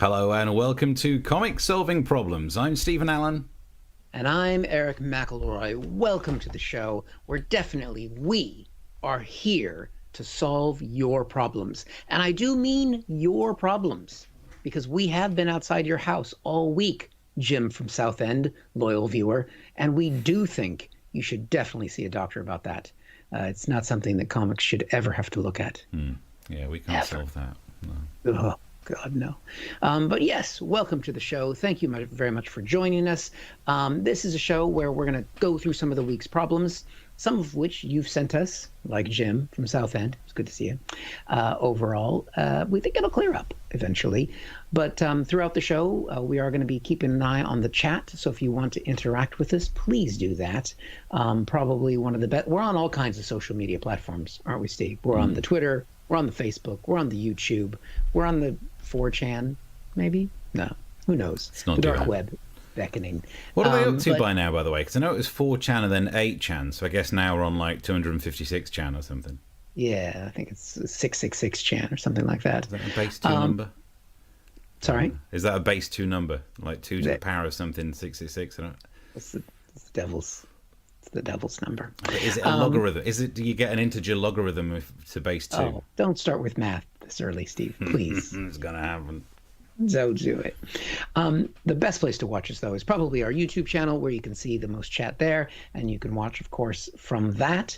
Hello and welcome to Comic Solving Problems. I'm Stephen Allen. And I'm Erich McElroy. Welcome to the show where definitely we are here to solve your problems. And I do mean your problems, because we have been outside your house all week, Jim from Southend, loyal viewer, and we do think you should definitely see a doctor about that. It's not something that comics should ever have to look at. Yeah, we can't solve that. No. Oh, God, no. But yes, welcome to the show. Thank you very much for joining us. This is a show where we're going to go through some of the week's problems, some of which you've sent us, like Jim from Southend. It's good to see you. Overall, we think it'll clear up eventually. But throughout the show, we are going to be keeping an eye on the chat. So if you want to interact with us, please do that. Probably one of the best. We're on all kinds of social media platforms, aren't we, Steve? We're on the Twitter. We're on the Facebook. We're on the YouTube. We're on the 4chan, maybe? No. Who knows? It's not the dark bad. web beckoning. What are they up to by now, by the way? Because I know it was 4chan and then 8chan, so I guess now we're on like 256chan or something. Yeah, I think it's 666chan or something like that. Is that a base 2 number? Sorry? Is that a base 2 number? Like 2 to the power of something, 666? I don't... It's the devil's number. Is it a logarithm? Do you get an integer logarithm to base 2? Oh, don't start with math this early, Steve, please. It's going to happen. Don't do it. The best place to watch us, though, is probably our YouTube channel, where you can see the most chat there, and you can watch, of course, from that.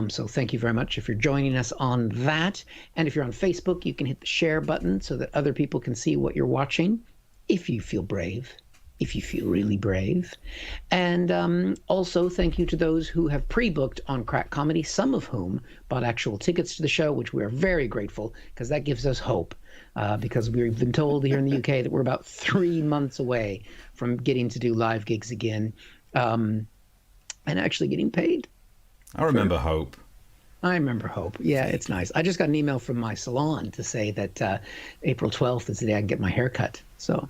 So thank you very much if you're joining us on that. And if you're on Facebook, you can hit the share button so that other people can see what you're watching, if you feel brave. If you feel really brave. And also thank you to those who have pre-booked on Crack Comedy, some of whom bought actual tickets to the show, which we are very grateful, because that gives us hope. Because we've been told here in the UK that we're about 3 months away from getting to do live gigs again, and actually getting paid. I remember hope. I remember hope. Yeah, it's nice. I just got an email from my salon to say that April 12th is the day I can get my hair cut. So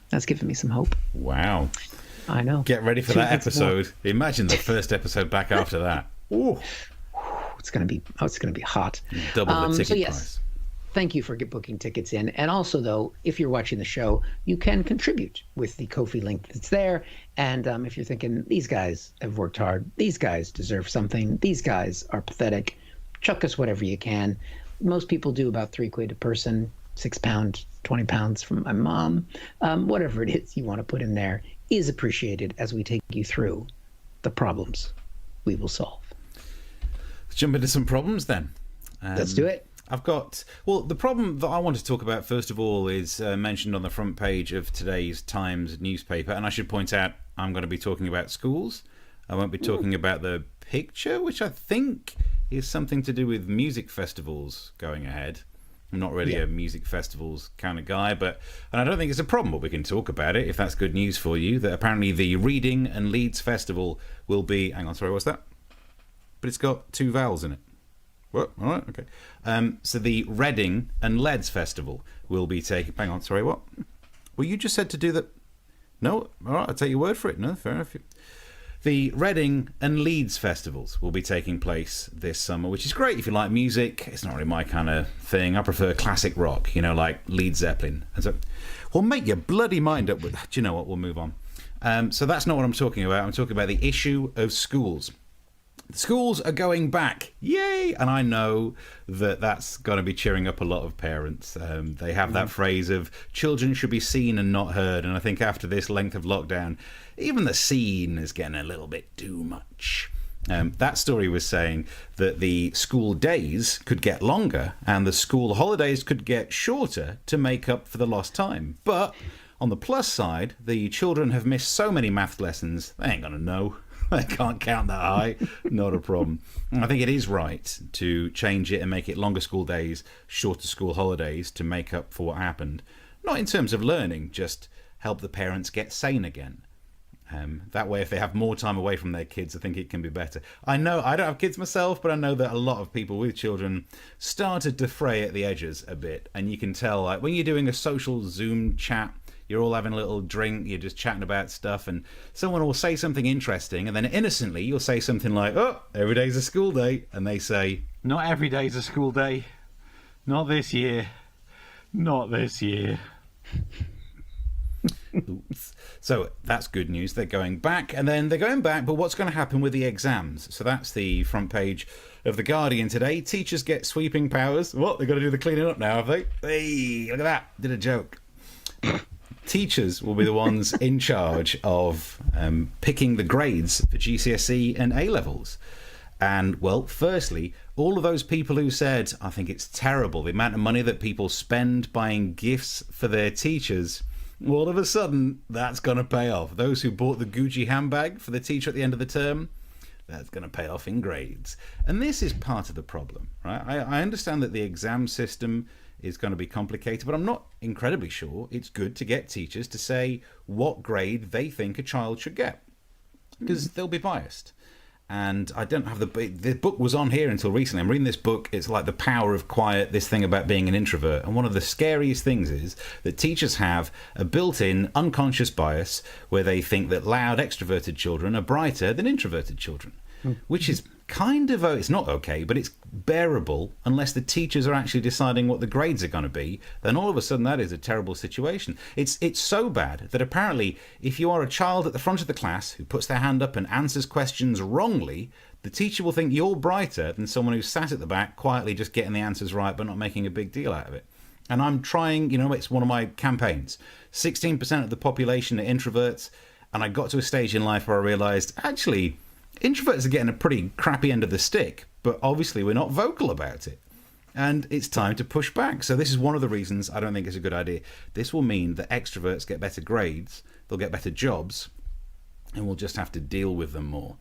that's giving me some hope. Wow. I know. Get ready for that episode. Imagine the first episode back after that. Ooh. It's gonna be hot. Double the ticket so yes, price. Thank you for booking tickets in. And also, though, if you're watching the show, you can contribute with the Ko-fi link that's there. And if you're thinking, these guys have worked hard, these guys deserve something, these guys are pathetic, chuck us whatever you can. Most people do about £3 a person, £6, £20 from my mom. Whatever it is you want to put in there is appreciated as we take you through the problems we will solve. Let's jump into some problems then. Let's do it. The problem that I want to talk about first of all is mentioned on the front page of today's Times newspaper, and I should point out I'm going to be talking about schools. I won't be talking about the picture, which I think is something to do with music festivals going ahead. I'm not really a music festivals kind of guy, and I don't think it's a problem, but we can talk about it if that's good news for you, that apparently the Reading and Leeds Festival will be... Hang on, sorry, what's that? But it's got 2 vowels in it. What? All right, okay. So the Reading and Leeds Festival will be taking... Hang on, sorry, what? Well, you just said to do that... No? All right, I'll take your word for it. No, fair enough. The Reading and Leeds Festivals will be taking place this summer, which is great if you like music. It's not really my kind of thing. I prefer classic rock, like Led Zeppelin. And so, well, make your bloody mind up with... Do you know what? We'll move on. So that's not what I'm talking about. I'm talking about the issue of schools. Schools are going back. Yay! And I know that that's going to be cheering up a lot of parents. They have that phrase of children should be seen and not heard. And I think after this length of lockdown, even the seen is getting a little bit too much. That story was saying that the school days could get longer and the school holidays could get shorter to make up for the lost time. But on the plus side, the children have missed so many math lessons, they ain't going to know. They can't count that high. Not a problem. I think it is right to change it and make it longer school days, shorter school holidays to make up for what happened. Not in terms of learning, just help the parents get sane again. That way, if they have more time away from their kids, I think it can be better. I know I don't have kids myself, but I know that a lot of people with children started to fray at the edges a bit. And you can tell, like, when you're doing a social Zoom chat, you're all having a little drink, you're just chatting about stuff, and someone will say something interesting, and then innocently you'll say something like, oh, every day's a school day, and they say, not every day's a school day. Not this year. Not this year. Oops. So that's good news. They're going back, and then they're going back, but what's going to happen with the exams? So that's the front page of The Guardian today. Teachers get sweeping powers. What? They've got to do the cleaning up now, have they? Hey, look at that. Did a joke. Teachers will be the ones in charge of picking the grades for GCSE and A-levels. And, well, firstly, all of those people who said, I think it's terrible, the amount of money that people spend buying gifts for their teachers, all of a sudden, that's going to pay off. Those who bought the Gucci handbag for the teacher at the end of the term, that's going to pay off in grades. And this is part of the problem, right? I understand that the exam system is going to be complicated, but I'm not incredibly sure it's good to get teachers to say what grade they think a child should get, because they'll be biased. And I don't have the book was on here until recently. I'm reading this book. It's like The Power of Quiet, this thing about being an introvert. And one of the scariest things is that teachers have a built-in unconscious bias where they think that loud extroverted children are brighter than introverted children, which is kind of, it's not okay, but it's bearable unless the teachers are actually deciding what the grades are going to be. Then all of a sudden that is a terrible situation. It's so bad that apparently if you are a child at the front of the class who puts their hand up and answers questions wrongly, the teacher will think you're brighter than someone who's sat at the back quietly just getting the answers right but not making a big deal out of it. And I'm trying, it's one of my campaigns. 16% of the population are introverts, and I got to a stage in life where I realised, actually, introverts are getting a pretty crappy end of the stick, but obviously we're not vocal about it. And it's time to push back. So this is one of the reasons I don't think it's a good idea. This will mean that extroverts get better grades, they'll get better jobs, and we'll just have to deal with them more.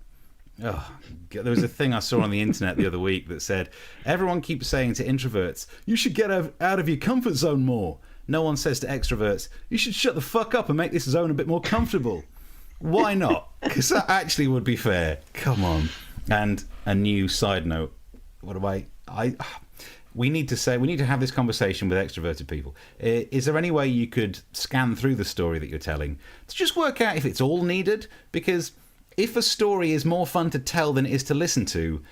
Oh, there was a thing I saw on the internet the other week that said, everyone keeps saying to introverts, you should get out of your comfort zone more. No one says to extroverts, you should shut the fuck up and make this zone a bit more comfortable. Why not? Because that actually would be fair. Come on. And a new side note. We need to have this conversation with extroverted people. Is there any way you could scan through the story that you're telling to just work out if it's all needed? Because if a story is more fun to tell than it is to listen to,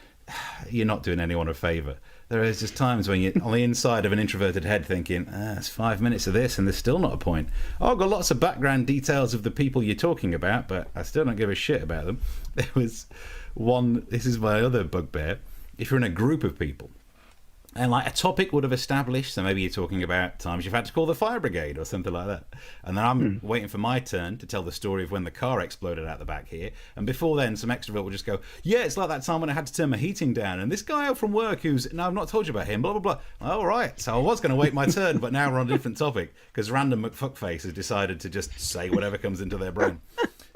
you're not doing anyone a favour. There is just times when you're on the inside of an introverted head thinking, it's 5 minutes of this and there's still not a point. Oh, I've got lots of background details of the people you're talking about, but I still don't give a shit about them. There was one, this is my other bugbear, if you're in a group of people, and like a topic would have established, so maybe you're talking about times you've had to call the fire brigade or something like that. And then I'm waiting for my turn to tell the story of when the car exploded out the back here. And before then, some extrovert will just go, yeah, it's like that time when I had to turn my heating down. And this guy out from work no, I've not told you about him, blah, blah, blah. All right. So I was going to wait my turn, but now we're on a different topic because random McFuckface has decided to just say whatever comes into their brain.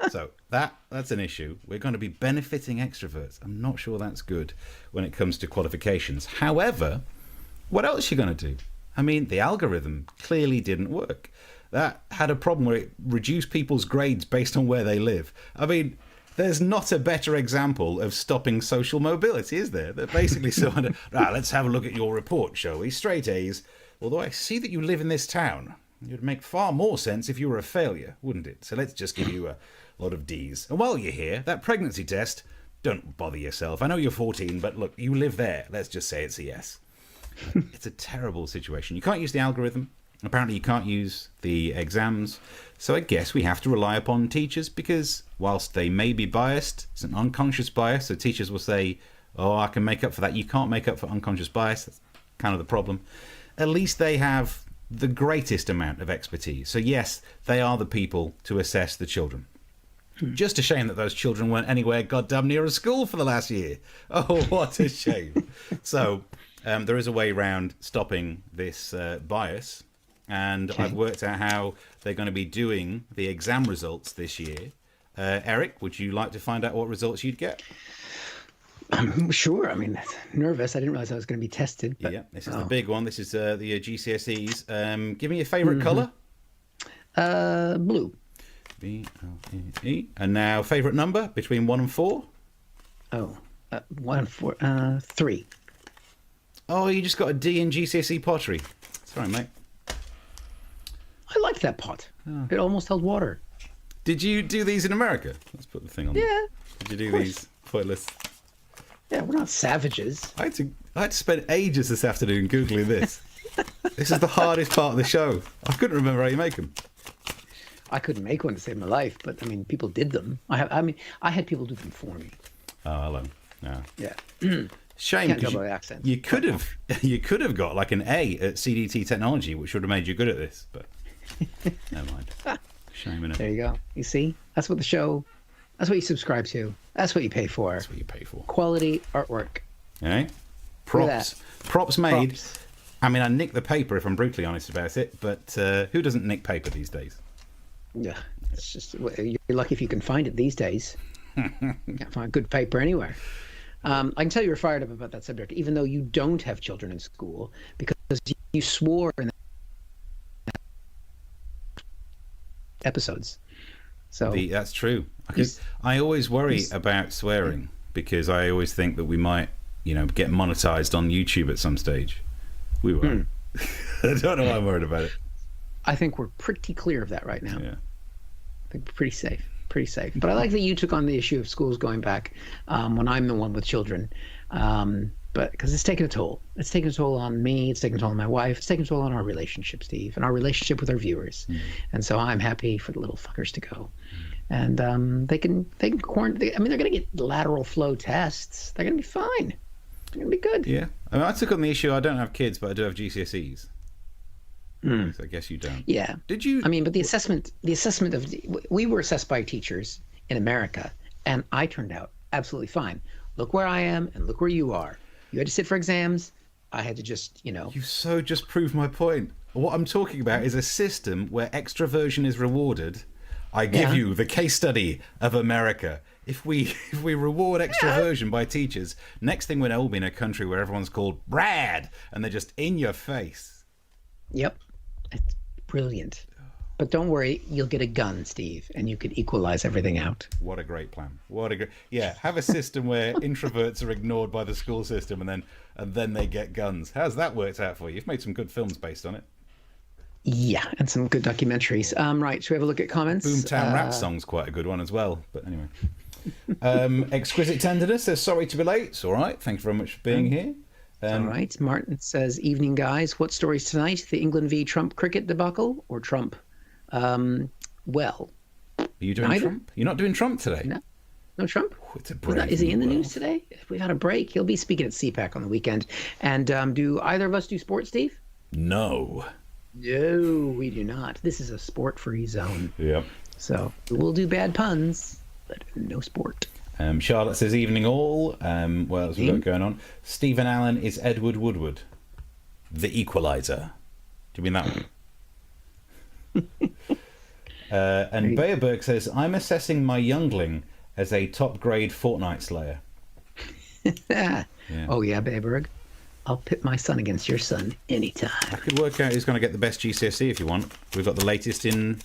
So that's an issue. We're going to be benefiting extroverts. I'm not sure that's good when it comes to qualifications. However, what else are you going to do? I mean, the algorithm clearly didn't work. That had a problem where it reduced people's grades based on where they live. I mean, there's not a better example of stopping social mobility, is there? That basically sort of, let's have a look at your report, shall we? Straight A's. Although I see that you live in this town. It would make far more sense if you were a failure, wouldn't it? So let's just give you a lot of D's. And while you're here, that pregnancy test, don't bother yourself. I know you're 14, but look, you live there. Let's just say it's a yes. It's a terrible situation. You can't use the algorithm. Apparently you can't use the exams. So I guess we have to rely upon teachers because whilst they may be biased, it's an unconscious bias. So teachers will say, oh, I can make up for that. You can't make up for unconscious bias. That's kind of the problem. At least they have the greatest amount of expertise. So yes, they are the people to assess the children. Just a shame that those children weren't anywhere goddamn near a school for the last year. Oh, what a shame. So there is a way around stopping this bias. And okay. I've worked out how they're going to be doing the exam results this year. Eric, would you like to find out what results you'd get? Sure. I mean, nervous. I didn't realize I was going to be tested. But, yeah, this is the big one. This is the GCSEs. Give me your favourite colour. Blue. B-L-E-E. And now, favourite number between 1 and 4? 1 and 4. 3. Oh, you just got a D in GCSE pottery. Sorry, mate. I liked that pot. Oh. It almost held water. Did you do these in America? Let's put the thing on. Yeah. Did you do these pointless? Yeah, we're not savages. I had to spend ages this afternoon Googling this. This is the hardest part of the show. I couldn't remember how you make them. I couldn't make one to save my life, but I mean, people did them. I had people do them for me. Oh, hello. Yeah. Yeah. Shame, Can't tell because by the accent. you could have got like an A at CDT Technology, which would have made you good at this, but never mind. Shame, innit? There you go. You see, that's what you subscribe to. That's what you pay for. That's what you pay for. Quality artwork. Okay. Props made. Props. I mean, I nick the paper if I'm brutally honest about it, but who doesn't nick paper these days? Yeah, it's just you're lucky if you can find it these days. You can't find good paper anywhere. I can tell you were fired up about that subject, even though you don't have children in school, because you swore in episodes. So That's true. I always worry about swearing because I always think that we might, get monetized on YouTube at some stage. We won't. I don't know why I'm worried about it. I think we're pretty clear of that right now. Yeah. I think we're pretty safe. But I like that you took on the issue of schools going back when I'm the one with children. But because it's taken a toll. It's taken a toll on me. It's taken a toll on my wife. It's taken a toll on our relationship, Steve, and our relationship with our viewers. And so I'm happy for the little fuckers to go. And they can quarantine. I mean, they're going to get lateral flow tests. They're going to be fine. They're going to be good. Yeah. I mean, I took on the issue. I don't have kids, but I do have GCSEs. So I guess you don't. Yeah. Did you? I mean, but the assessment we were assessed by teachers in America, and I turned out absolutely fine. Look where I am, and look where you are. You had to sit for exams. I had to just, You so just proved my point. What I'm talking about is a system where extroversion is rewarded. I give you the case study of America. If we reward extroversion by teachers, next thing we know, we'll be in a country where everyone's called Brad, and they're just in your face. Yep. It's brilliant. But don't worry, you'll get a gun, Steve, and you could equalize everything out. What a great plan. Have a system where introverts are ignored by the school system and then they get guns. How's that worked out for you? You've made some good films based on it. Yeah, and some good documentaries. Right, should we have a look at comments? Boomtown Rap Song's quite a good one as well. But anyway. Exquisite Tenderness says, sorry to be late. It's all right. Thank you very much for being here. All right. Martin says, evening, guys. What stories tonight? The England v Trump cricket debacle or Trump? Well, are you doing neither. Trump? You're not doing Trump today? No Trump? It's a brave Is he in the new news today? We've had a break. He'll be speaking at CPAC on the weekend. And do either of us do sports, Steve? No. No, we do not. This is a sport-free zone. Yep. So we'll do bad puns, but no sport. Charlotte says, evening all. What else we got going on? Stephen Allen is Edward Woodward. The Equalizer. Do you mean that one? And Beerberg says, I'm assessing my youngling as a top-grade Fortnite slayer. Yeah. Oh, yeah, Beerberg. I'll pit my son against your son anytime. I could work out who's going to get the best GCSE if you want. We've got the latest in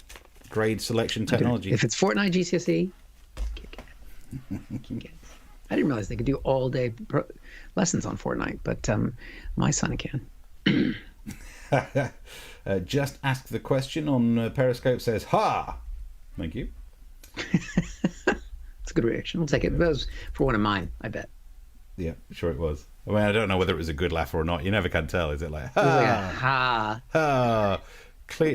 grade selection technology. If it's Fortnite GCSE, kick it. I didn't realize they could do all-day lessons on Fortnite, but my son can. Just ask the question on Periscope says, ha! Thank you. It's a good reaction. We'll take it. That was for one of mine, I bet. Yeah, sure it was. I mean, I don't know whether it was a good laugh or not. You never can tell. Is it like, ha! It was like a ha. Ha!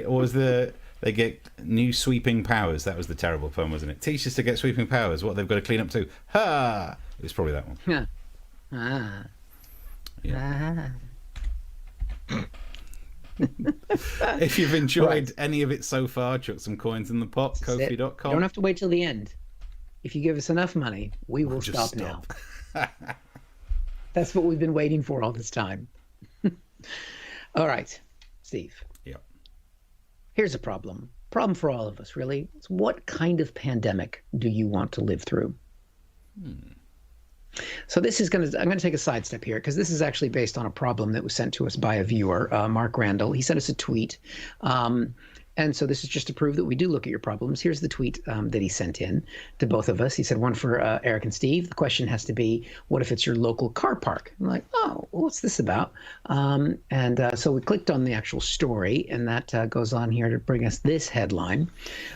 Or was they get new sweeping powers? That was the terrible poem, wasn't it? Teachers to get sweeping powers. What they've got to clean up to. Ha! It was probably that one. Yeah. Ah. Yeah. Ah. If you've enjoyed any of it so far, chuck some coins in the pot. Ko-fi.com. You don't have to wait till the end. If you give us enough money, we will stop now. That's what we've been waiting for all this time. All right, Steve. Yep. Here's a problem. Problem for all of us, really. It's what kind of pandemic do you want to live through? So this is I'm going to take a sidestep here because this is actually based on a problem that was sent to us by a viewer, Mark Randall. He sent us a tweet. And so this is just to prove that we do look at your problems. Here's the tweet that he sent in to both of us. He said, one for Eric and Steve. The question has to be, what if it's your local car park? I'm like, oh, well, what's this about? So we clicked on the actual story, and that goes on here to bring us this headline.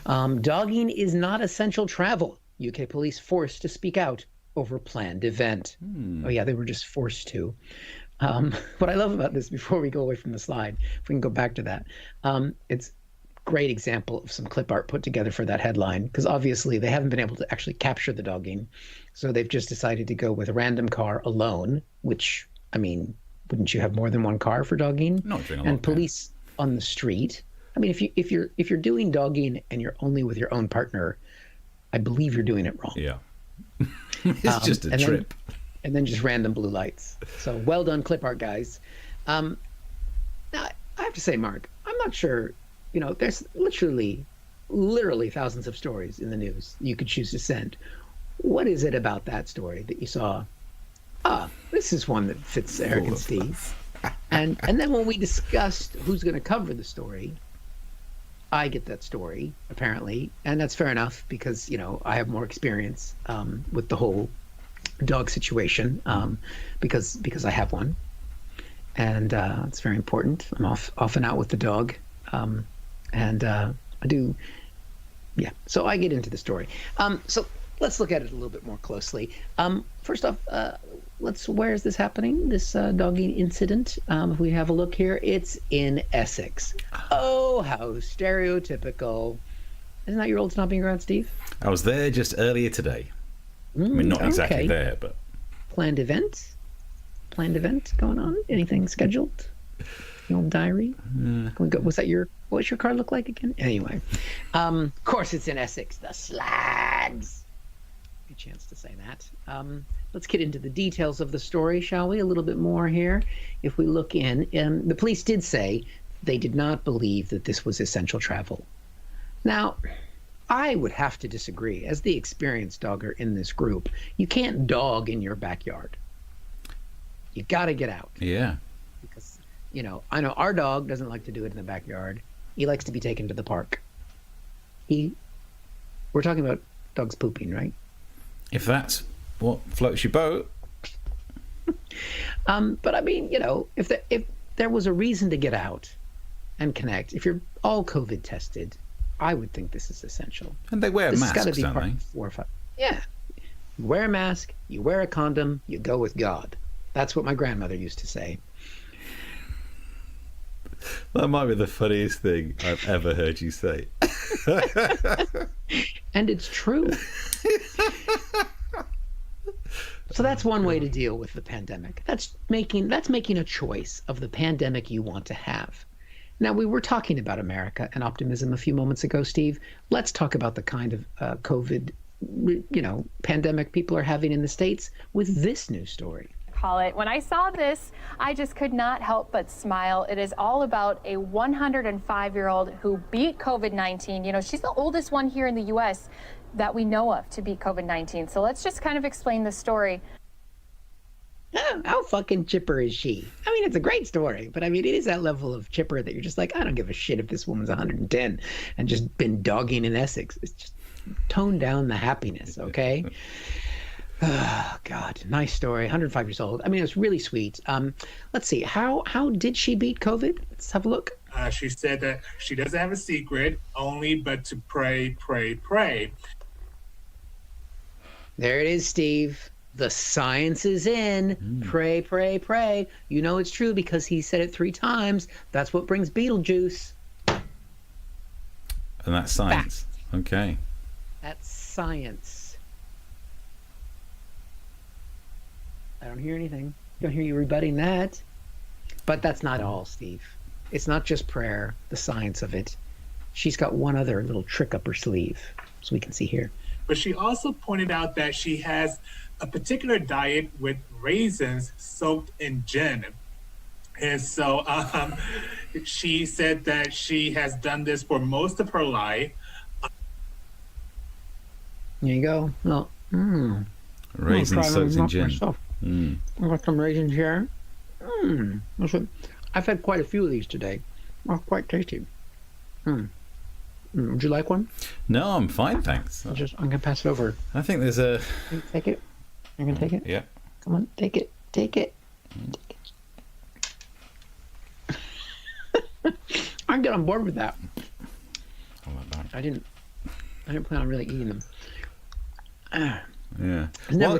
Dogging is not essential travel. UK police forced to speak out over planned event. Oh, yeah, they were just forced to. What I love about this, before we go away from the slide, if we can go back to that, it's great example of some clip art put together for that headline, because obviously they haven't been able to actually capture the dogging. So they've just decided to go with a random car alone, which, I mean, wouldn't you have more than one car for dogging? Not doing a and lot, police on the street. I mean, if you're doing dogging and you're only with your own partner, I believe you're doing it wrong. Yeah. It's just a trip. And then just random blue lights. So well done, clip art guys. Now, I have to say, Mark, I'm not sure, there's literally thousands of stories in the news you could choose to send. What is it about that story that you saw? This is one that fits Eric and Steve. And then when we discussed who's going to cover the story, I get that story, apparently. And that's fair enough because, I have more experience with the whole dog situation because I have one. And it's very important. I'm off and out with the dog. And I do, yeah. So I get into the story. So let's look at it a little bit more closely. First off, where is this happening? This dogging incident. If we have a look here, it's in Essex. Oh, how stereotypical. Isn't that your old stomping ground, Steve? I was there just earlier today. I mean, not exactly there, but... Planned event going on? Anything scheduled? The old diary? What's your car look like again? Anyway, of course it's in Essex. The Slags. Good chance to say that. Let's get into the details of the story, shall we? A little bit more here. If we look in, the police did say they did not believe that this was essential travel. Now, I would have to disagree. As the experienced dogger in this group, you can't dog in your backyard. You got to get out. Yeah. Because, I know our dog doesn't like to do it in the backyard. He likes to be taken to the park. We're talking about dogs pooping, right? If that's what floats your boat. But I mean, if there was a reason to get out and connect, if you're all COVID tested, I would think this is essential. And they wear masks, gotta be don't part they? of 4 or 5. Yeah. You wear a mask, you wear a condom, you go with God. That's what my grandmother used to say. That might be the funniest thing I've ever heard you say. And it's true. So that's one way to deal with the pandemic. That's making a choice of the pandemic you want to have. Now, we were talking about America and optimism a few moments ago, Steve. Let's talk about the kind of COVID, pandemic people are having in the States with this news story. Call it. When I saw this, I just could not help but smile. It is all about a 105-year-old who beat COVID-19. She's the oldest one here in the U.S. that we know of to beat COVID-19. So let's just kind of explain the story. How fucking chipper is she? I mean, it's a great story, but I mean, it is that level of chipper that you're just like, I don't give a shit if this woman's 110 and just been dogging in Essex. It's just tone down the happiness, okay? Oh, God, nice story. 105 years old. I mean, it's really sweet. Let's see. How did she beat COVID? Let's have a look. She said that she doesn't have a secret, only but to pray, pray, pray. There it is, Steve. The science is in. Pray, pray, pray. You know it's true because he said it 3 times. That's what brings Beetlejuice. And that's science. Fact. Okay. That's science. I don't hear anything. Don't hear you rebutting that. But that's not all, Steve. It's not just prayer, the science of it. She's got one other little trick up her sleeve, so we can see here. But she also pointed out that she has a particular diet with raisins soaked in gin. And so she said that she has done this for most of her life. There you go. Well, raisins soaked in gin. I got some raisins here. I've had quite a few of these today. Oh, quite tasty. Would you like one? No, I'm fine, thanks. I'm gonna pass it over. I think there's a... Take it. You're gonna take it? Yeah. Come on, take it. Take it. I can get on board with that. I like that. I didn't plan on really eating them. Yeah.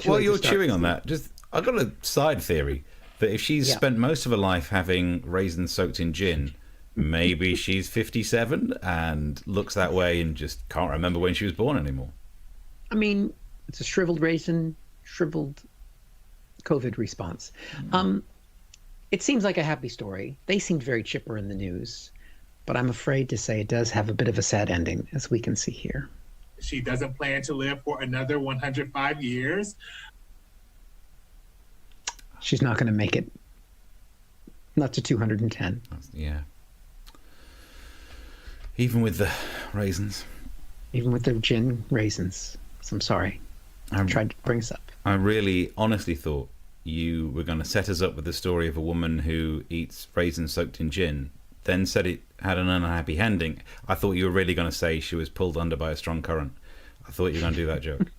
While you're chewing on that, I've got a side theory that if she's spent most of her life having raisins soaked in gin, maybe she's 57 and looks that way and just can't remember when she was born anymore. I mean, it's a shriveled raisin, shriveled COVID response. It seems like a happy story. They seemed very chipper in the news, but I'm afraid to say it does have a bit of a sad ending, as we can see here. She doesn't plan to live for another 105 years. She's not going to make it. Not to 210. Yeah. Even with the raisins. Even with the gin raisins. So I'm sorry. I tried to bring this up. I really honestly thought you were going to set us up with the story of a woman who eats raisins soaked in gin, then said it had an unhappy ending. I thought you were really going to say she was pulled under by a strong current. I thought you were going to do that joke.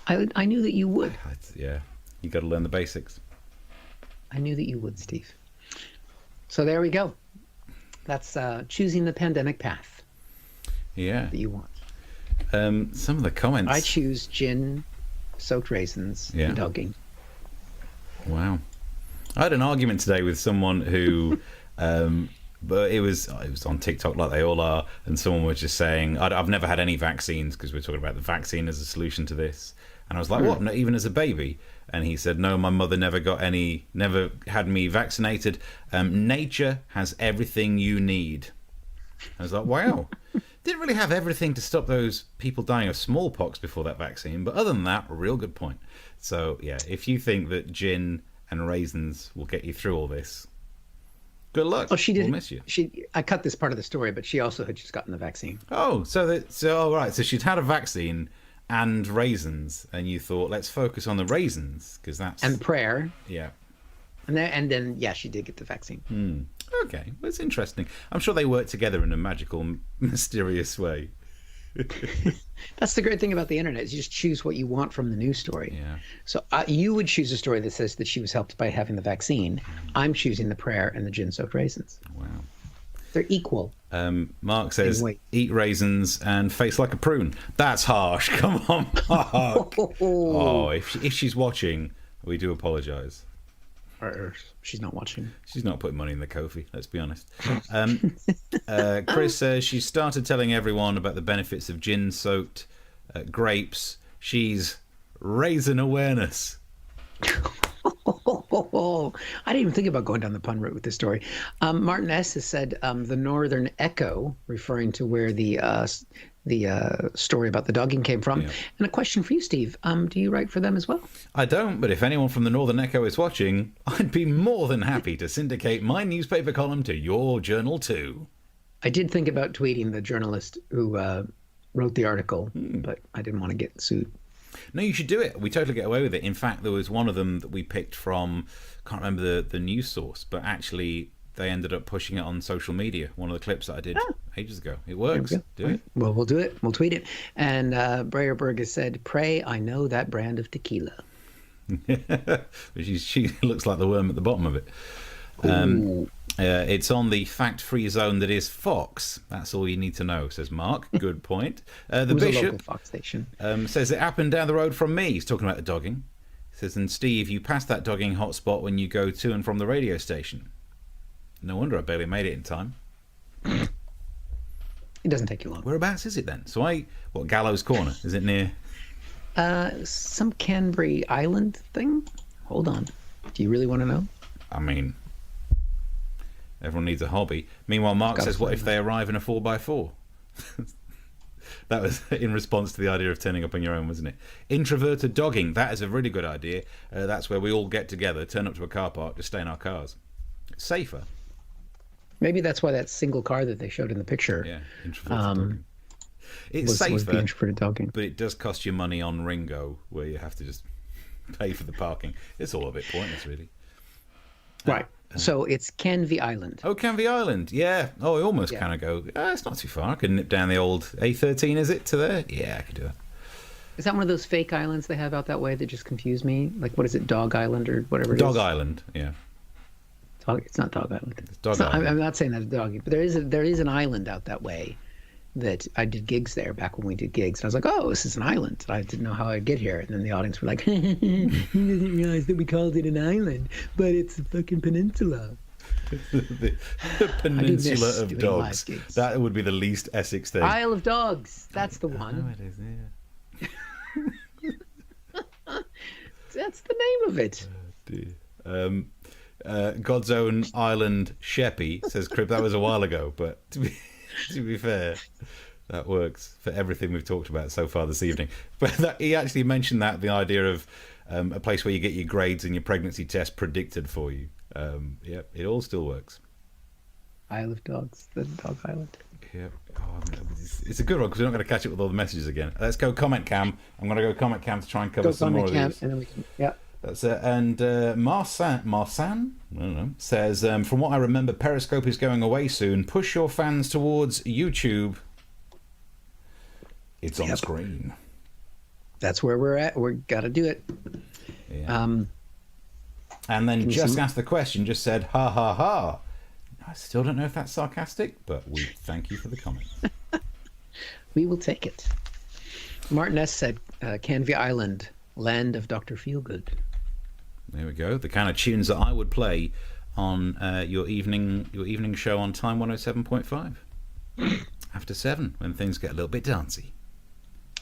I knew that you would. Yeah, you got to learn the basics. I knew that you would, Steve. So there we go. That's choosing the pandemic path. Yeah. That you want. Some of the comments. I choose gin, soaked raisins, and dogging. Wow. I had an argument today with someone who, but it was on TikTok like they all are, and someone was just saying, I've never had any vaccines, because we're talking about the vaccine as a solution to this. And I was like, what? Not even as a baby? And he said, no, my mother never had me vaccinated. Nature has everything you need. I was like, wow. Didn't really have everything to stop those people dying of smallpox before that vaccine, but other than that, a real good point. So yeah, if you think that gin and raisins will get you through all this, good luck. Oh, she did. We'll miss you. I cut this part of the story, but she also had just gotten the vaccine. Oh, so right. So she'd had a vaccine and raisins, and you thought, let's focus on the raisins because that's and prayer. Yeah. And then she did get the vaccine. Okay, well, it's interesting. I'm sure they work together in a magical, mysterious way. That's the great thing about the internet, is you just choose what you want from the news story. Yeah. So you would choose a story that says that she was helped by having the vaccine. I'm choosing the prayer and the gin-soaked raisins. Wow. They're equal. Mark says, eat raisins and face like a prune. That's harsh. Come on, Mark. Oh, if she's watching, we do apologise. She's not watching. She's not putting money in the Kofi, let's be honest. Chris says she started telling everyone about the benefits of gin-soaked grapes. She's raising awareness. I didn't even think about going down the pun route with this story. Martin S. has said the Northern Echo, referring to where the story about the dogging came from. Yeah. And a question for you, Steve. Do you write for them as well? I don't, but if anyone from the Northern Echo is watching, I'd be more than happy to syndicate my newspaper column to your journal too. I did think about tweeting the journalist who wrote the article, but I didn't want to get sued. No, you should do it. We totally get away with it. In fact, there was one of them that we picked from, can't remember the news source, but actually they ended up pushing it on social media. One of the clips that I did ages ago. It works. Do it. Well, we'll do it. We'll tweet it. And Breyerberg has said, pray, I know that brand of tequila. She looks like the worm at the bottom of it. It's on the fact-free zone that is Fox. That's all you need to know, says Mark. Good point. The Bishop, a local Fox station. Says it happened down the road from me. He's talking about the dogging. He says, and Steve, you pass that dogging hotspot when you go to and from the radio station. No wonder I barely made it in time. It doesn't take you long. Whereabouts is it then? So what, Gallows Corner? Is it near? Some Canberry Island thing? Hold on. Do you really want to know? I mean, everyone needs a hobby. Meanwhile, Mark says, what if they arrive in a 4x4? That was in response to the idea of turning up on your own, wasn't it? Introverted dogging. That is a really good idea. That's where we all get together, turn up to a car park, just stay in our cars. It's safer. Maybe that's why that single car that they showed in the picture. Yeah, introverted dogging. It's safer, was the introverted dogging. But it does cost you money on Ringo, where you have to just pay for the parking. It's all a bit pointless, really. Right. So it's Canvey Island. Oh, Canvey Island. Yeah. Oh, I almost kind of go, it's not too far. I could nip down the old A13, is it, to there? Yeah, I could do that. Is that one of those fake islands they have out that way that just confuse me? Like, what is it, Dog Island or whatever it is? Dog Island, yeah. It's not Dog Island. It's Dog Island. I'm not saying that's doggy, but there is an island out that way that I did gigs there back when we did gigs. And I was like, oh, this is an island. And I didn't know how I'd get here. And then the audience were like, he doesn't realize that we called it an island, but it's a fucking peninsula. the peninsula of doing dogs. live gigs. That would be the least Essex thing. Isle of Dogs. That's the Oh, one. it is, yeah. That's the name of it. God's Own Island Sheppy says, Crib, that was a while ago, but to be fair, that works for everything we've talked about so far this evening. But he actually mentioned that, the idea of a place where you get your grades and your pregnancy test predicted for you. Yeah, it all still works. Isle of Dogs, the Dog Island. Yeah, it's a good one because we're not going to catch up with all the messages again. Let's go comment cam. I'm going to go comment cam to try and cover some more of these. And then we can, yeah. That's it. And Marsan, I don't know, says, from what I remember, Periscope is going away soon. Push your fans towards YouTube. It's on screen. That's where we're at. We got to do it. Yeah. And then just asked the question, just said, ha ha ha. I still don't know if that's sarcastic, but we thank you for the comment. We will take it. Martin S. said, Canvey Island, land of Dr. Feelgood. There we go. The kind of tunes that I would play on your evening show on Time 107.5 after 7 when things get a little bit dancey.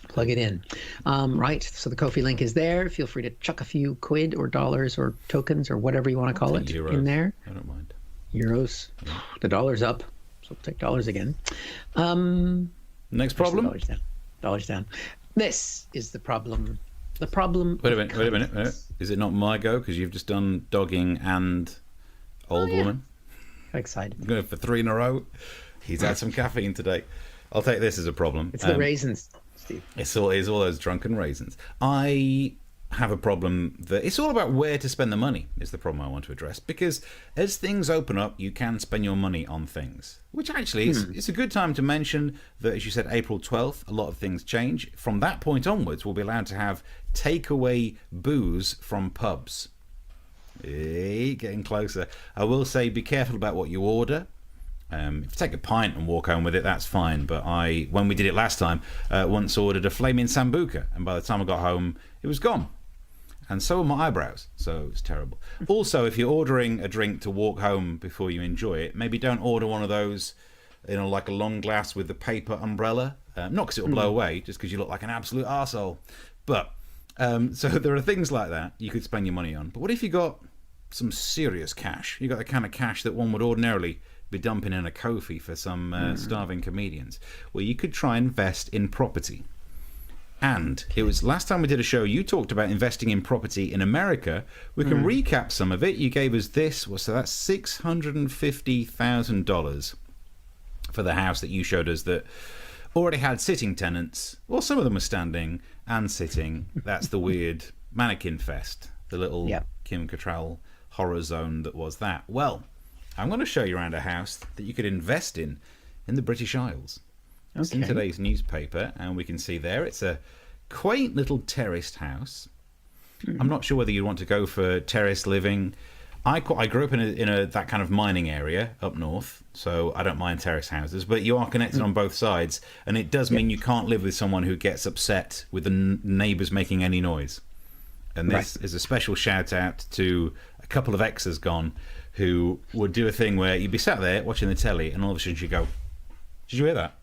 Plug it in. Right. So the Ko-fi link is there. Feel free to chuck a few quid or dollars or tokens or whatever you want to call it Euros. in there. I don't mind. Euros. Yeah. The dollar's up. So we'll take dollars again. Next problem. Dollars down. This is the problem. The problem. Wait a minute. Is it not my go? Because you've just done dogging and old woman. Excited. I'm going for 3 in a row. He's had some caffeine today. I'll take this as a problem. It's the raisins, Steve. It's all those drunken raisins. I have a problem that it's all about where to spend the money is the problem I want to address, because as things open up you can spend your money on things, which actually it's a good time to mention that, as you said, April 12th, a lot of things change. From that point onwards we'll be allowed to have takeaway booze from pubs. Getting closer. I will say be careful about what you order. If you take a pint and walk home with it, that's fine. But when we did it last time, once ordered a flaming sambuca, and by the time I got home, it was gone. And so were my eyebrows, so it's terrible. Also, if you're ordering a drink to walk home before you enjoy it, maybe don't order one of those, like a long glass with the paper umbrella. Not because it'll blow away, just because you look like an absolute arsehole. But, so there are things like that you could spend your money on. But what if you got some serious cash? You got the kind of cash that one would ordinarily be dumping in a Ko-fi for some starving comedians. Well, you could try and invest in property. And it was last time we did a show, you talked about investing in property in America. We can recap some of it. You gave us this, so that's $650,000 for the house that you showed us that already had sitting tenants. Well, some of them were standing and sitting. That's the weird mannequin fest, the little Kim Cattrall horror zone that was that. Well, I'm going to show you around a house that you could invest in the British Isles. It's in today's newspaper, and we can see there it's a quaint little terraced house. I'm not sure whether you want to go for terrace living. I grew up in that kind of mining area up north, so I don't mind terrace houses, but you are connected on both sides, and it does mean you can't live with someone who gets upset with the neighbours making any noise. And this is a special shout out to a couple of exes gone who would do a thing where you'd be sat there watching the telly, and all of a sudden she'd go, "Did you hear that?"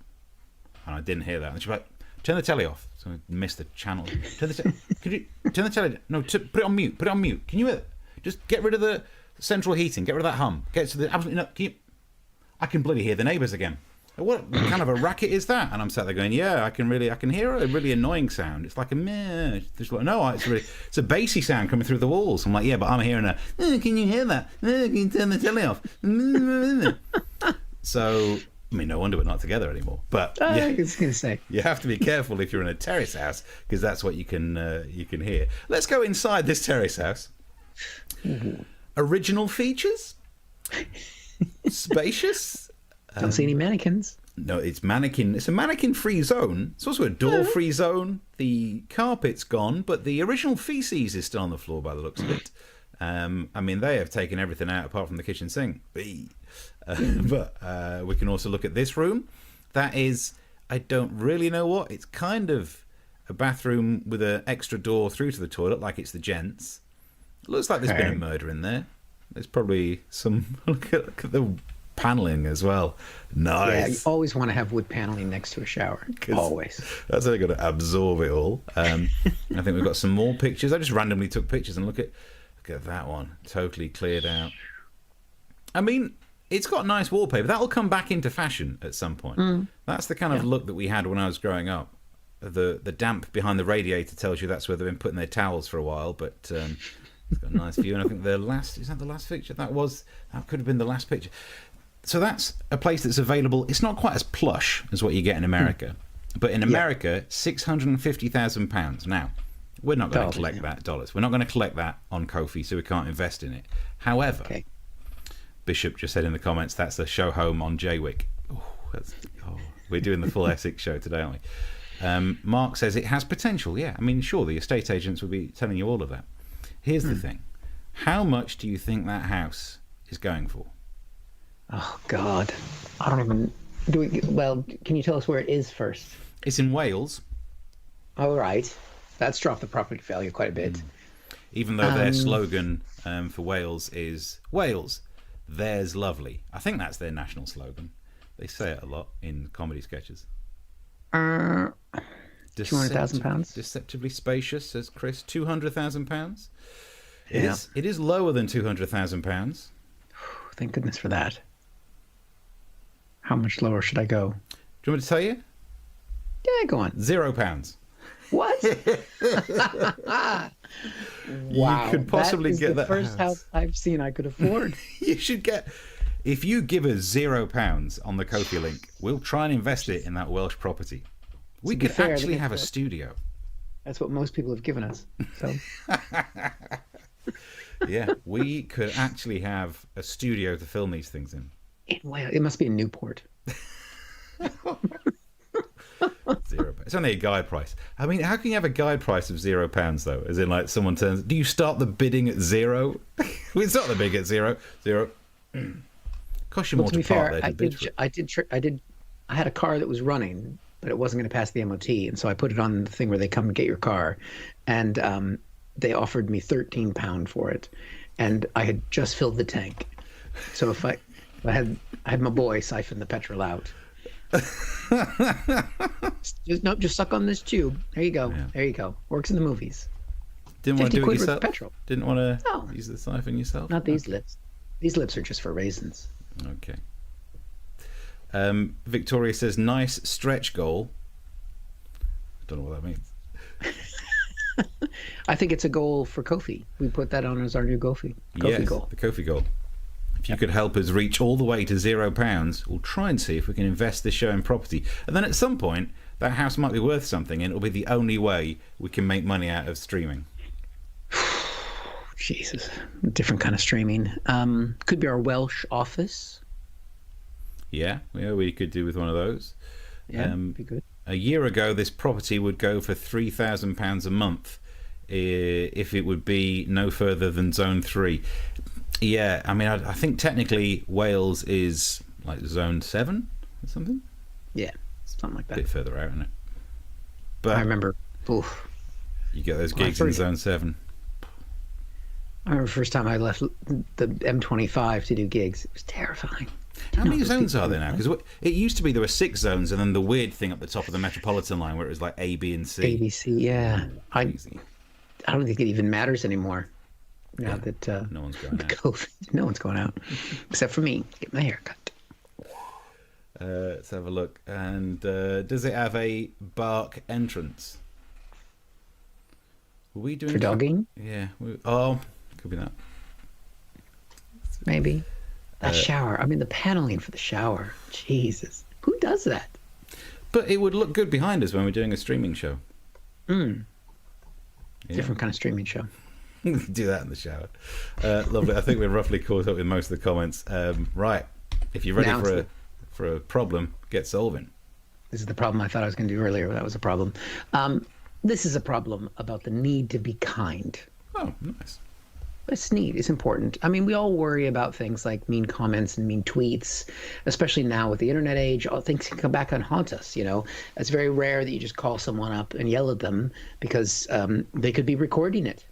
And I didn't hear that. And she'd be like, "Turn the telly off." So I missed the channel. Could you turn the telly? No, put it on mute. Put it on mute. Can you just get rid of the central heating? Get rid of that hum. Get to the absolutely no. I can bloody hear the neighbours again. What kind of a racket is that? And I'm sat there going, yeah, I can hear a really annoying sound. It's like a meh. No, it's a bassy sound coming through the walls. I'm like, yeah, but I'm hearing a. Can you hear that? Can you turn the telly off? So. I mean, no wonder we're not together anymore. But I was going to say, you have to be careful if you're in a terrace house, because that's what you can hear. Let's go inside this terrace house. Original features, spacious. Don't see any mannequins. No, it's mannequin. It's a mannequin-free zone. It's also a door-free zone. The carpet's gone, but the original feces is still on the floor by the looks of it. I mean, they have taken everything out apart from the kitchen sink. But we can also look at this room. That is, I don't really know what. It's kind of a bathroom with an extra door through to the toilet, like it's the gents. It looks like there's been a murder in there. There's probably some... Look at the paneling as well. Nice. Yeah, you always want to have wood paneling next to a shower. Always. That's how you're going to absorb it all. I think we've got some more pictures. I just randomly took pictures and look at that one. Totally cleared out. I mean, it's got nice wallpaper. That'll come back into fashion at some point. That's the kind of look that we had when I was growing up. The damp behind the radiator tells you that's where they've been putting their towels for a while, but it's got a nice view. And I think is that the last picture? That could have been the last picture. So that's a place that's available. It's not quite as plush as what you get in America, but in America, £650,000. Now, we're not going to collect that dollars. We're not going to collect that on Ko-fi, so we can't invest in it. However, Bishop just said in the comments that's the show home on Jaywick. We're doing the full Essex show today, aren't we? Mark says it has potential. Yeah, I mean, sure, the estate agents will be telling you all of that. Here's the thing: how much do you think that house is going for? Oh God, I don't even. Well, can you tell us where it is first? It's in Wales. All right, that's dropped the property value quite a bit. Even though their slogan for Wales is Wales, there's lovely. I think that's their national slogan. They say it a lot in comedy sketches. £200,000. Deceptively spacious, says Chris. £200,000. Yeah. It is lower than £200,000. Thank goodness for that. How much lower should I go? Do you want me to tell you? Yeah, go on. £0. What? Wow. You could possibly get that first house I've seen I could afford. You should get... If you give us £0 on the Ko-fi link, we'll try and invest it in that Welsh property. We could actually have a studio. That's what most people have given us. So. Yeah, we could actually have a studio to film these things in. It must be in Newport. £0. It's only a guide price. I mean, how can you have a guide price of £0 though? As in, like, someone turns. Do you start the bidding at 0? We start the bid at 0. Cost you more to park there to bid for it. I had a car that was running, but it wasn't going to pass the MOT, and so I put it on the thing where they come and get your car, and they offered me £13 for it, and I had just filled the tank. So if I had my boy siphon the petrol out. Just suck on this tube. There you go. Yeah. There you go. Works in the movies. Didn't want to do it yourself. Petrol. Didn't want to use the siphon yourself. Not these lips. These lips are just for raisins. Okay. Victoria says, nice stretch goal. Don't know what that means. I think it's a goal for Ko-fi. We put that on as our new Ko-fi goal. The Ko-fi goal. If you could help us reach all the way to £0, we'll try and see if we can invest this show in property. And then at some point, that house might be worth something, and it'll be the only way we can make money out of streaming. Jesus. Different kind of streaming. Could be our Welsh office. Yeah, we could do with one of those. Yeah, be good. A year ago, this property would go for £3,000 a month if it would be no further than Zone 3. Yeah, I mean, I think technically Wales is like Zone 7 or something. Yeah, something like that. A bit further out, isn't it? But I remember, oof. You get those gigs in Zone 7. I remember the first time I left the M25 to do gigs. It was terrifying. How many zones are there now? Because it used to be there were 6 zones, and then the weird thing up the top of the Metropolitan line where it was like A, B, and C. A, B, C, yeah. I don't think it even matters anymore. Now that no one's going out. COVID, no one's going out, except for me. Get my hair cut. Let's have a look. And does it have a bark entrance? Were we doing for dogging? Yeah. Could be that. Maybe. That shower. I mean, the paneling for the shower. Jesus. Who does that? But it would look good behind us when we're doing a streaming show. Yeah. Different kind of streaming show. Do that in the shower. Lovely. I think we're roughly caught up with most of the comments. Right. If you're ready for a problem, get solving. This is the problem I thought I was going to do earlier. That was a problem. This is a problem about the need to be kind. Oh, nice. It's neat. It's important. I mean, we all worry about things like mean comments and mean tweets, especially now with the internet age. All things can come back and haunt us. It's very rare that you just call someone up and yell at them because they could be recording it.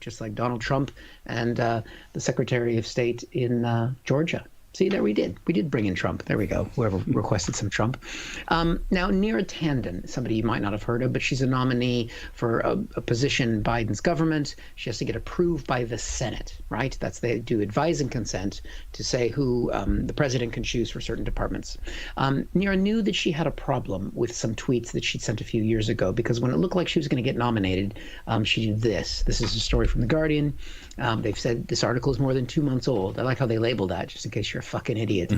just like Donald Trump and the Secretary of State in Georgia. See, there we did bring in Trump. There we go. Whoever requested some Trump. Now, Neera Tanden, somebody you might not have heard of, but she's a nominee for a position in Biden's government. She has to get approved by the Senate, right? They do advise and consent to say who the president can choose for certain departments. Neera knew that she had a problem with some tweets that she'd sent a few years ago, because when it looked like she was going to get nominated, she did this. This is a story from The Guardian. They've said this article is more than 2 months old. I like how they label that, just in case you're a fucking idiot.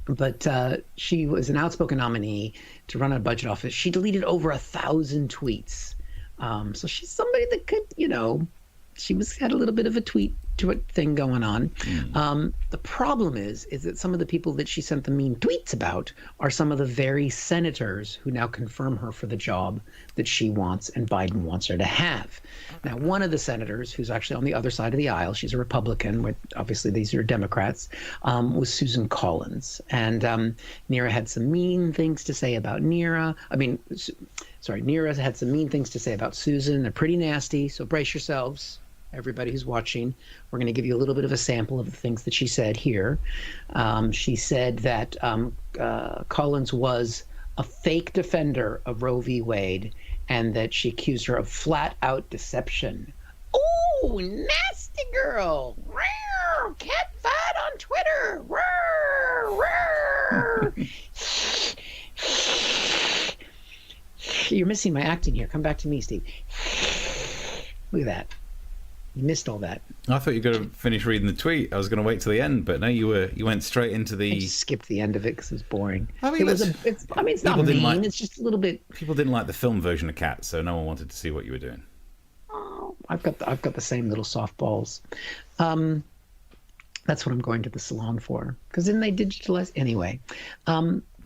But she was an outspoken nominee to run a budget office. She deleted over 1,000 tweets. So she's somebody that could, she had a little bit of a tweet to it thing going on. The problem is that some of the people that she sent the mean tweets about are some of the very senators who now confirm her for the job that she wants and Biden wants her to have. Now, one of the senators, who's actually on the other side of the aisle, she's a Republican, with obviously these are Democrats, was Susan Collins. And Neera had some mean things to say about Neera. Neera had some mean things to say about Susan. They're pretty nasty, so brace yourselves. Everybody who's watching, we're going to give you a little bit of a sample of the things that she said here. She said that Collins was a fake defender of Roe v. Wade, and that she accused her of flat-out deception. Ooh, nasty girl! Rawr, cat fight on Twitter! Rawr, rawr. You're missing my acting here. Come back to me, Steve. Look at that. You missed all that. I thought you were going to finish reading the tweet. I was going to wait till the end, but no, you went straight into the. I just skipped the end of it because it was boring. I mean, it's not mean. It's just a little bit. People didn't like the film version of Cats, so no one wanted to see what you were doing. Oh, I've got the same little softballs. That's what I'm going to the salon for. Because then they digitalize anyway.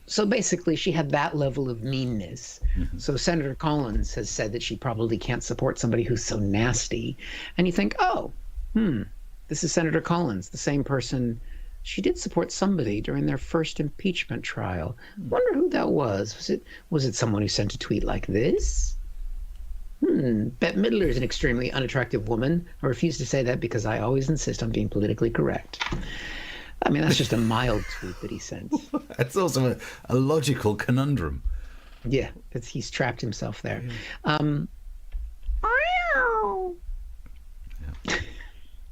So basically, she had that level of meanness. Mm-hmm. So Senator Collins has said that she probably can't support somebody who's so nasty. And you think, this is Senator Collins, the same person. She did support somebody during their first impeachment trial. Wonder who that was. Was it someone who sent a tweet like this? Bette Midler is an extremely unattractive woman. I refuse to say that because I always insist on being politically correct. I mean, that's just a mild tweet that he sent. It's also a logical conundrum. Yeah, he's trapped himself there.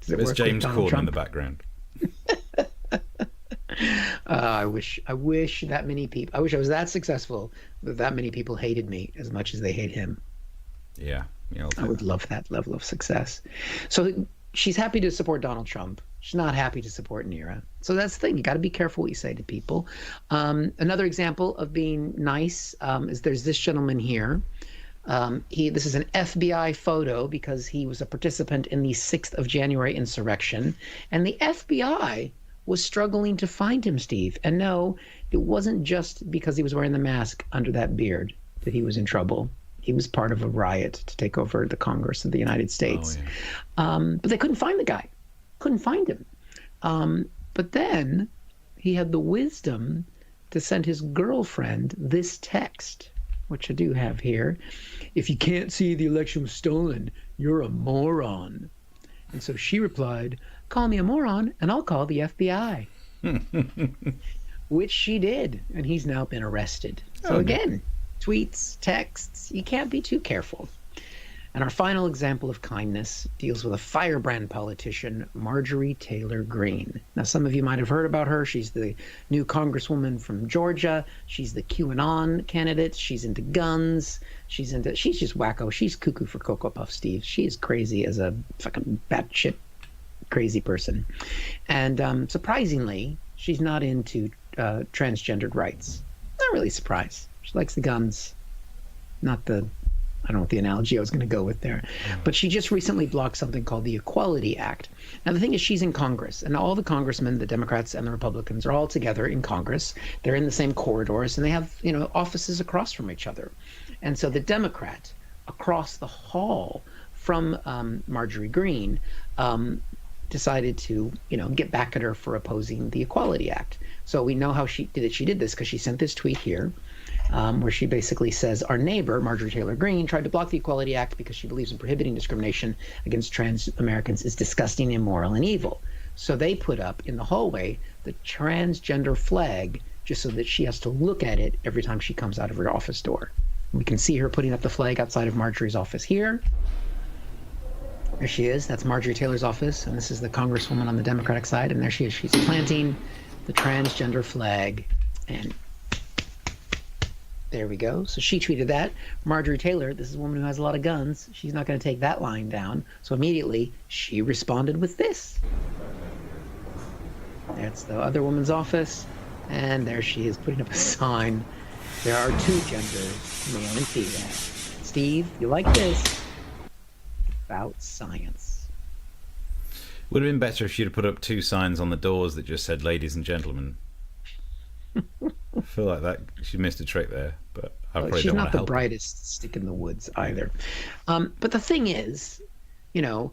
There's James Corden in the background. I wish that many people. I wish I was that successful that many people hated me as much as they hate him. Yeah, I would love that level of success. So she's happy to support Donald Trump. She's not happy to support Neera. So that's the thing. You got to be careful what you say to people. Another example of being nice is there's this gentleman here. This is an FBI photo because he was a participant in the 6th of January insurrection. And the FBI was struggling to find him, Steve. And no, it wasn't just because he was wearing the mask under that beard that he was in trouble. He was part of a riot to take over the Congress of the United States. Oh, yeah. But they couldn't find the guy. Couldn't find him. But then he had the wisdom to send his girlfriend this text, which I do have here. If you can't see the election was stolen, you're a moron. And so she replied, call me a moron and I'll call the FBI. Which she did. And he's now been arrested. So again, tweets, texts, you can't be too careful. And our final example of kindness deals with a firebrand politician, Marjorie Taylor Greene. Now, some of you might have heard about her. She's the new congresswoman from Georgia. She's the QAnon candidate. She's into guns. She's just wacko. She's cuckoo for Cocoa Puff, Steve. She is crazy as a fucking batshit crazy person. And surprisingly, she's not into transgendered rights. Not really surprised. She likes the guns, not the... I don't know what the analogy I was going to go with there. But she just recently blocked something called the Equality Act. Now, the thing is, she's in Congress, and all the congressmen, the Democrats and the Republicans, are all together in Congress. They're in the same corridors, and they have, offices across from each other. And so the Democrat across the hall from Marjorie Greene decided to, get back at her for opposing the Equality Act. So we know how she did it. She did this because she sent this tweet here. where she basically says our neighbor, Marjorie Taylor Greene, tried to block the Equality Act because she believes in prohibiting discrimination against trans Americans is disgusting, immoral, and evil. So they put up in the hallway the transgender flag just so that she has to look at it every time she comes out of her office door. We can see her putting up the flag outside of Marjorie's office here. There she is. That's Marjorie Taylor's office, and this is the congresswoman on the Democratic side, and there she is. She's planting the transgender flag, and there we go. So she tweeted that. Marjorie Taylor, this is a woman who has a lot of guns. She's not going to take that lying down. So immediately she responded with this. That's the other woman's office, and there she is putting up a sign. There are two genders, male and female. Steve, you like this? About science. Would have been better if she'd have put up two signs on the doors that just said "Ladies and Gentlemen." I feel like that she missed a trick there, but I probably she's don't not want to the help brightest stick in the woods either. But the thing is, you know,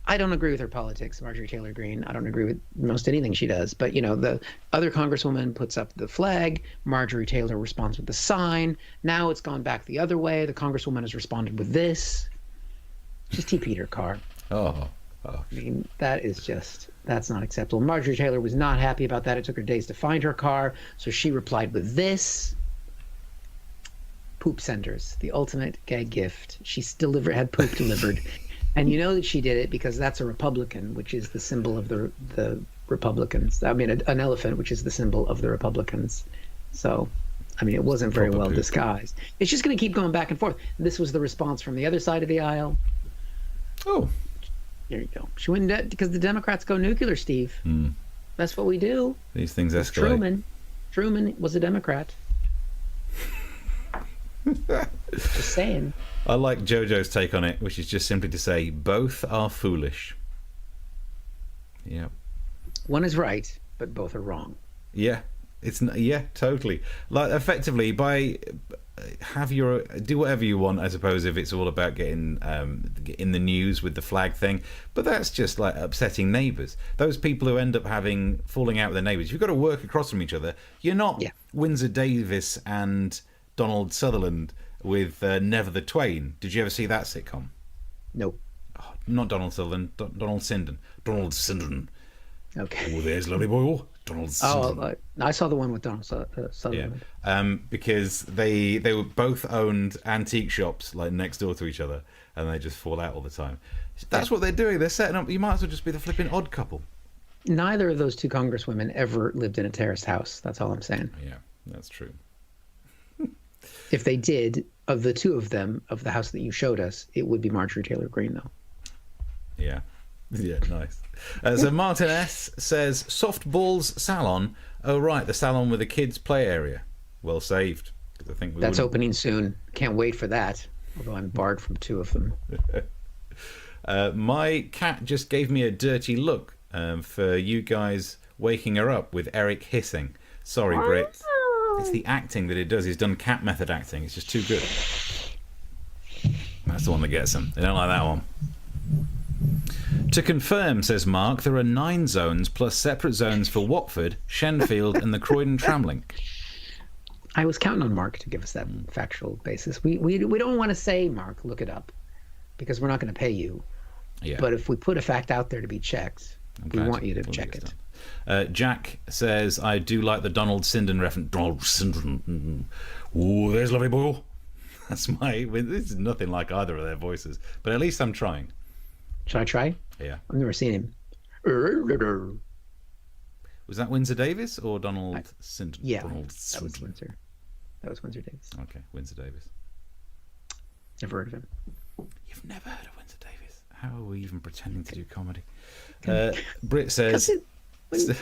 I don't agree with her politics, Marjorie Taylor Greene. I don't agree with most anything she does. But, you know, the other congresswoman puts up the flag. Marjorie Taylor responds with the sign. Now it's gone back the other way. The congresswoman has responded with this. She's TP'd her car. Oh. I mean, that's not acceptable. Marjorie Taylor was not happy about that. It took her days to find her car. So she replied with this. Poop senders, the ultimate gag gift. She had poop delivered. And you know that she did it because that's a Republican, which is the symbol of the Republicans. I mean, an elephant, which is the symbol of the Republicans. So, I mean, it wasn't very well disguised. It's just going to keep going back and forth. This was the response from the other side of the aisle. Oh. There you go. She went because the Democrats go nuclear, Steve. That's what we do. These things escalate. Truman was a Democrat. Just saying. I like JoJo's take on it, which is just simply to say both are foolish. Yeah. One is right, but both are wrong. Yeah. Totally. Like effectively do whatever you want, I suppose, if it's all about getting in the news with the flag thing, but that's just like upsetting neighbours. Those people who end up falling out with their neighbours, you've got to work across from each other. You're not Windsor Davis and Donald Sutherland with Never the Twain. Did you ever see that sitcom? Nope. Oh, not Donald Sutherland, Donald Sinden. Donald Sinden. Okay. Oh, there's lovely boy. Donald Sinden. Oh, I saw the one with Donald Sutherland. Yeah. Because they were both owned antique shops like next door to each other, and they just fall out all the time. That's what they're doing. They're setting up. You might as well just be the flipping odd couple. Neither of those two congresswomen ever lived in a terraced house. That's all I'm saying. Yeah, that's true. If they did, of the two of them, of the house that you showed us, it would be Marjorie Taylor Greene, though. Yeah. Yeah, nice. So Martin S. says, Softballs Salon. Oh, right, the salon with the kids' play area. Well saved. I think that's opening soon. Can't wait for that, although I'm barred from two of them. My cat just gave me a dirty look for you guys waking her up with Eric hissing. Sorry, Britt. It's the acting that it does. He's done cat method acting. It's just too good. That's the one that gets them. They don't like that one. To confirm, says Mark, there are 9 zones plus separate zones for Watford, Shenfield and the Croydon Tramlink. I was counting on Mark to give us that factual basis. We don't want to say, Mark, look it up, because we're not going to pay you. Yeah. But if we put a fact out there to be checked, we want you to check it. Jack says, I do like the Donald Sinden reference. Donald Sinden. Ooh, there's lovely boy. That's this is nothing like either of their voices, but at least I'm trying. Should I try? Yeah. I've never seen him. Was that Windsor Davis or Donald Sinden? Yeah, Donald that was Windsor. That was Windsor Davis. Okay, Windsor Davis. Never heard of him. You've never heard of Windsor Davis? How are we even pretending to do comedy? Britt says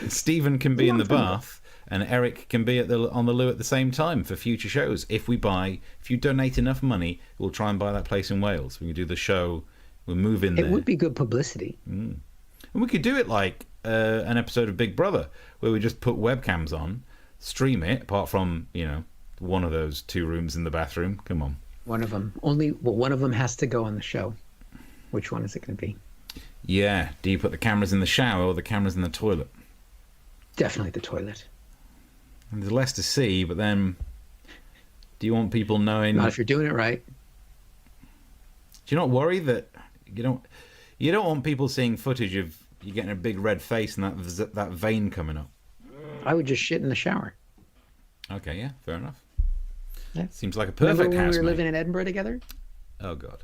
Stephen can be in the bath and Eric can be on the loo at the same time for future shows. If you donate enough money, we'll try and buy that place in Wales. We can do the show. We'll move in there. It would be good publicity. And we could do it like an episode of Big Brother where we just put webcams on, stream it, apart from, one of those 2 rooms in the bathroom. Come on. One of them. One of them has to go on the show. Which one is it going to be? Yeah. Do you put the cameras in the shower or the cameras in the toilet? Definitely the toilet. And there's less to see, but then Do you want people knowing? Not if you're doing it right. Do you not worry that you don't want people seeing footage of you getting a big red face and that vein coming up? I would just shit in the shower. Okay, yeah, fair enough. Yeah. Seems like a perfect Remember when we were housemate. living in Edinburgh together? Oh God.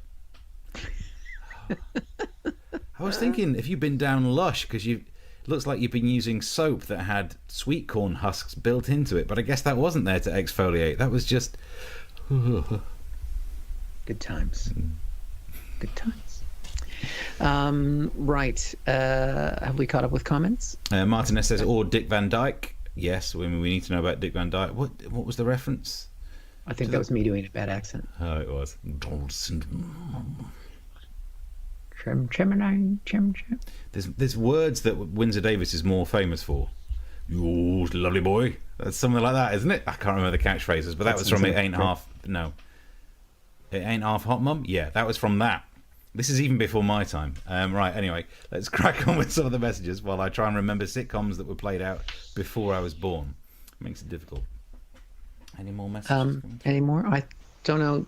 I was thinking if you've been down Lush because it looks like you've been using soap that had sweet corn husks built into it, but I guess that wasn't there to exfoliate. That was just Good times. Good times. Right. Have we caught up with comments? Martinez says, or Dick Van Dyke. Yes, we need to know about Dick Van Dyke. What was the reference? I think that was me doing a bad accent. Oh, it was. There's words that Windsor Davis is more famous for. You lovely boy. That's something like that, isn't it? I can't remember the catchphrases, but that was from It Ain't Half. No. It Ain't Half Hot Mum? Yeah, that was from that. This is even before my time. Right, anyway, let's crack on with some of the messages while I try and remember sitcoms that were played out before I was born. It makes it difficult. Any more messages? Any more? I don't know.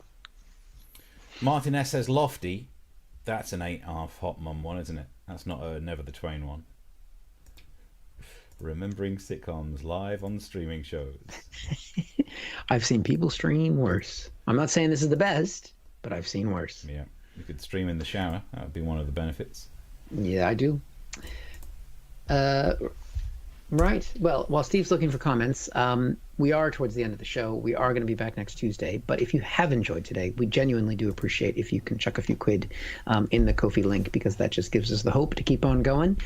Martin S says Lofty. That's an 8.5 Hot Mum one, isn't it? That's not a Never the Twain one. Remembering sitcoms live on streaming shows. I've seen people stream worse. I'm not saying this is the best, but I've seen worse. Yeah, you could stream in the shower. That would be one of the benefits. Yeah, I do. Right. Well, while Steve's looking for comments, we are towards the end of the show. We are going to be back next Tuesday. But if you have enjoyed today, we genuinely do appreciate if you can chuck a few quid in the Ko-fi link, because that just gives us the hope to keep on going.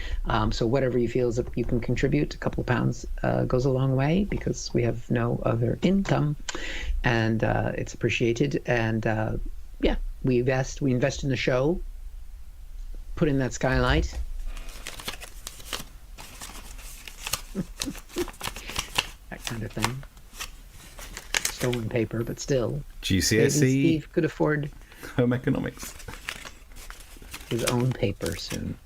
So whatever you feel is that you can contribute, a couple of pounds goes a long way, because we have no other income, and it's appreciated. And yeah, we invest in the show, put in that skylight. That kind of thing. Stolen paper, but still. GCSE. Steve could afford Home economics. his own paper soon.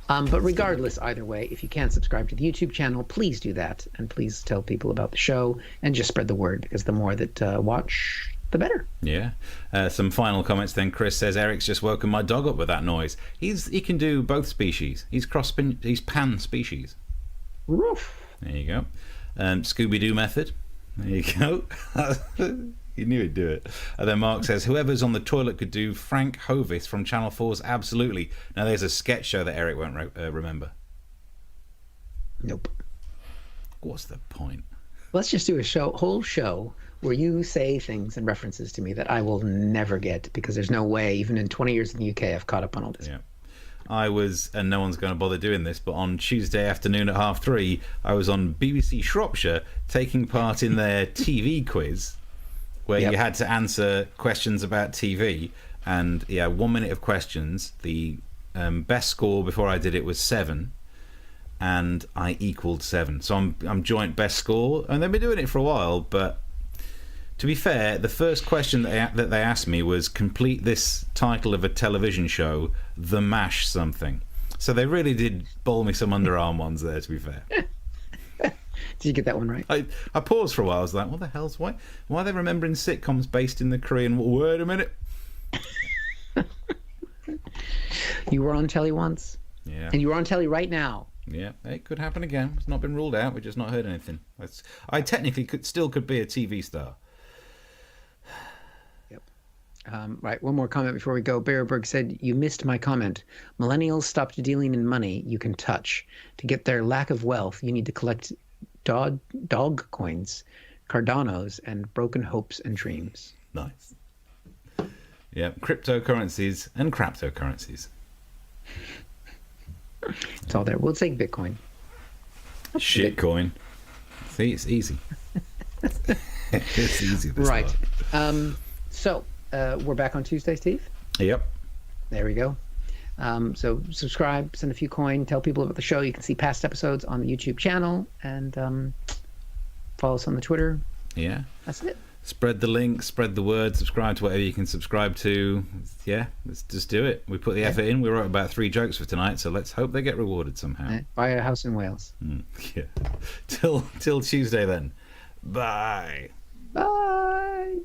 But regardless, either way, if you can't subscribe to the YouTube channel, please do that. And please tell people about the show and just spread the word, because the more that watch, the better. Yeah. Some final comments then. Chris says, Eric's just woken my dog up with that noise. He can do both species. He's pan species. Roof. There you go. Scooby-Doo method. There you go. You knew he'd do it. And then Mark says, whoever's on the toilet could do Frank Hovis from Channel 4's Absolutely. Now there's a sketch show that Eric won't remember. Nope. What's the point? Let's just do a whole show where you say things and references to me that I will never get, because there's no way, even in 20 years in the UK, I've caught up on all this. Yeah. I was, and no one's going to bother doing this, but on Tuesday afternoon at 3:30, I was on BBC Shropshire taking part in their TV quiz, where you had to answer questions about TV. And 1 minute of questions. The best score before I did it was 7, and I equaled 7. So I'm joint best score, and they've been doing it for a while. But to be fair, the first question that they asked me was complete this title of a television show, The Mash something. So they really did bowl me some underarm ones there, to be fair. Did you get that one right? I paused for a while. I was like, what the hell's why are they remembering sitcoms based in the Korean War? Wait a minute. You were on telly once. Yeah. And you were on telly right now. Yeah, it could happen again. It's not been ruled out. We've just not heard anything. I technically could be a TV star. Right, one more comment before we go. Bearberg said, you missed my comment. Millennials stopped dealing in money you can touch. To get their lack of wealth, you need to collect dog coins, Cardanos, and broken hopes and dreams. Nice. Yeah, cryptocurrencies and craptocurrencies. It's all there. We'll take Bitcoin. Shitcoin. See, it's easy. It's easy. Right. So we're back on Tuesday, Steve? Yep. There we go. So subscribe, send a few coin, tell people about the show. You can see past episodes on the YouTube channel, and follow us on the Twitter. Yeah. That's it. Spread the link, spread the word, subscribe to whatever you can subscribe to. Yeah, let's just do it. We put the effort in. We wrote about 3 jokes for tonight, so let's hope they get rewarded somehow. Buy a house in Wales. Yeah. Till Tuesday then. Bye. Bye.